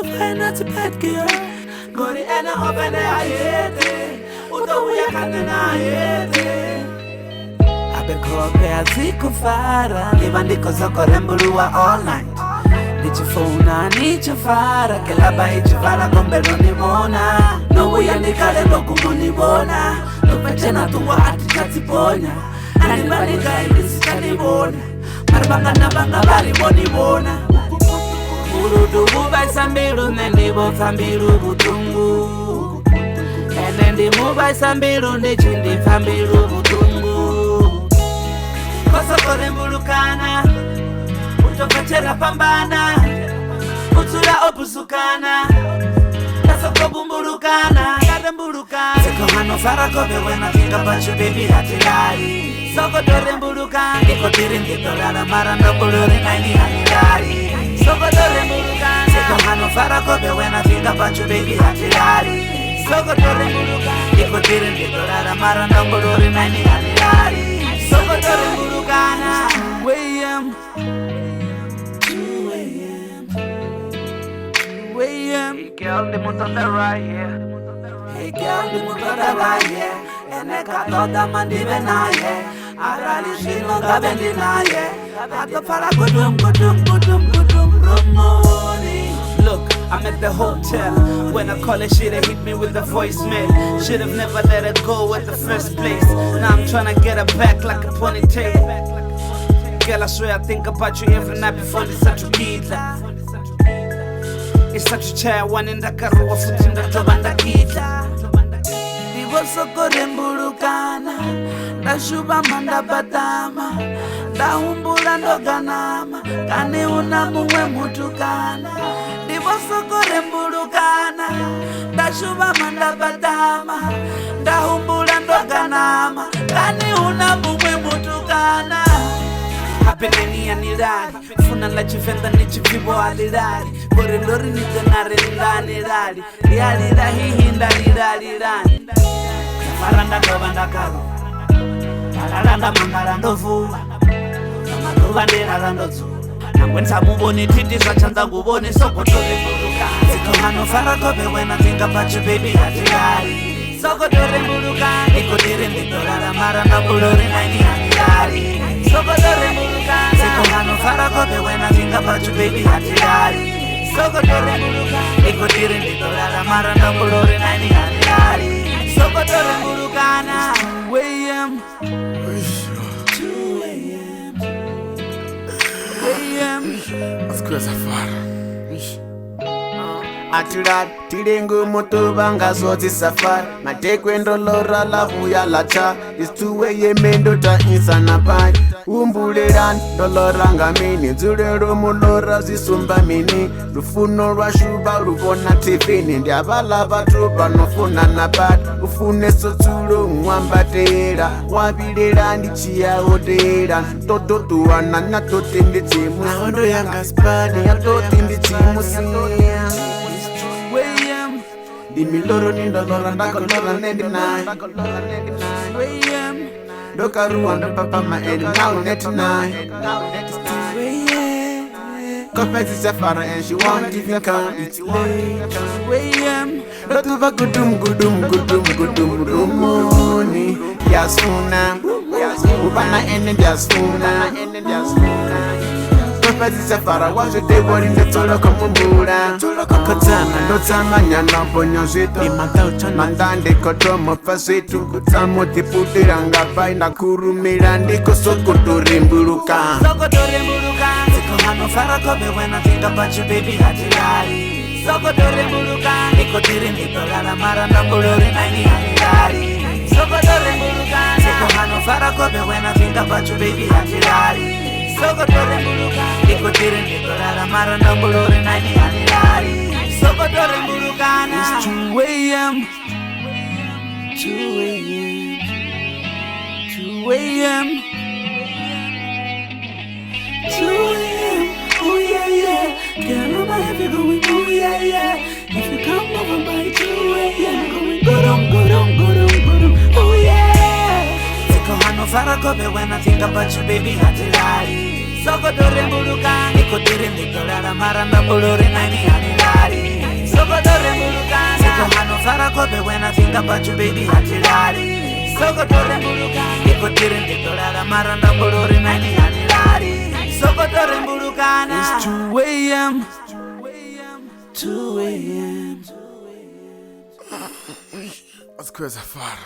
to find out a bad girl. Go the end of and I hate it. Uto we can hate it. Abekopea zikufara. Liva ndiko zoko rembulua all night. Nichifuna, nichifara. Kelaba ichifara gombero nibona. No we andikale loku monibona. Tupetena tuwa atichatiponya. Animanika ilisika nibona. Marabanga nabanga bali monibona. Burudu bubai sambiru nendibo fambiru butungu. Enendi mubai sambiru ndichindi fambiru butungu. Koso kore mbulukana. Utokachera pambana. Utsula opusukana. Kasoko bumbulukana. Kadembulukana. Seko hano farakobe when I think about you baby hatilari. Soko dore mbulukana. Iko tiri ndidorara maranda mbulure naini hatilari. Soko dore mbulukana. Seko hano farakobe when I think about you baby hatilari. Soko dore mbulukana. Iko tiri ndidorara maranda mbulure naini hatilari. Soko dore mbulukana. 2 a.m. 2 a.m. 2 a.m. Hey girl, the motor right here. Hey girl, the motor right here. Ene katoda mandive na ye. Arali shino gabendi na ye. Ato para kudum rumoni. Look, I'm at the hotel. When I call it, shit, hit me with the voicemail. Should've never let her go at the first place. Now I'm tryna get her back like a ponytail. Girl, I swear I think about you every night before this such a kid. It's such a child, one in the karuwa futi ndatoba ndakita. Divosoko rembulukana. Ndashuba manda batama. Ndahumbula ndoganama. Kani unamuwe mutukana. Divosoko rembulukana. Ndashuba manda batama. Ndahumbula ndoganama. Kani unamuwe mutukana. Hapeneni ya nirari. Funa la chifenda ni chifibo alirari. Koridori ni tenare ndani rari. Riari rahihi ndari rari rani. Maranda ndobanda karu. Alaranda mangara ndovuwa. Amaduva nderara ndozu. Nangwenza muboni titi swachanza nguboni. Soko tore mbulukana. Siko hano farakobe when I think about you baby hatilari. Soko tore mbulukana. Iko tiri ndidorara maranda mbuluri naini hatilari. Soko dore mbulukana. Siko hano farakobe when I think about you baby hatilari. Soko dore mbulukana. Iko tiri ndidorara maranda mbuluri naini hatilari. Soko dore mbulukana. 2 a.m. 2 a.m. 2 a.m. Siku ya safari. Atirar tirengu moto banga zoti safari. Matekwendo lora lavu ya lacha. Istuwe ye mendo ta insana pai. Umbuleran doloranga mini. Zurero mulora zisumba mini. Rufuno rashuba ruvona tifini. Ndiabala batuba nofuna nabat. Ufune soturo mwambatera. Wabilera ndichia odera. Toto tuwana na totindi timu. Naondo yanga spani ya totindi timu siya. 2 a.m. Di mi loro ni dolora ndako lora nendi nai. 2 a.m. Doka ruanda papa ma edi now net nai. 2 a.m. Kopeti safara and she won't even come. It's late. 2 a.m. Dotuva gudum rumoni. Yasuna. Ubana ene yasuna. Kopeti safara wajo tebo rinde tolo kumumbura. Kotana ndotama nyana ponyo zito. Mandande kotomo fazitu. Kutamo tiputira ngapai na kurumira ndiko soko torembuluka. Soko torembuluka. Siko hano farakobe when I think about you baby hatilari. Soko torembuluka. Iko tiri ndidorara maranda mbuluri naini hatilari. Soko torembuluka. Siko hano farakobe when I think about you baby hatilari. Soko dore mbuluka. Iko tiri ndidorara maranda mbuluri naini hatilari. Soko dore mbulukana. It's 2 a.m. 2 a.m. 2 a.m. 2 a.m. Oh yeah yeah. Girl, I'm heavy going oh yeah yeah. If you come over by 2 a.m. Going go-dum. Oh yeah. Siko hano farakobe when I think about you baby hatilari. Soko dore mbuluka. Iko tiri ndidorara maranda mbuluri naini hatilari. Finga pachu baby hatilari Sokotore mbulukana Nikotire nditolala maranda mbuluri nani hatilari Sokotore mbulukana It's 2 a.m. 2 a.m. Was coisa fora.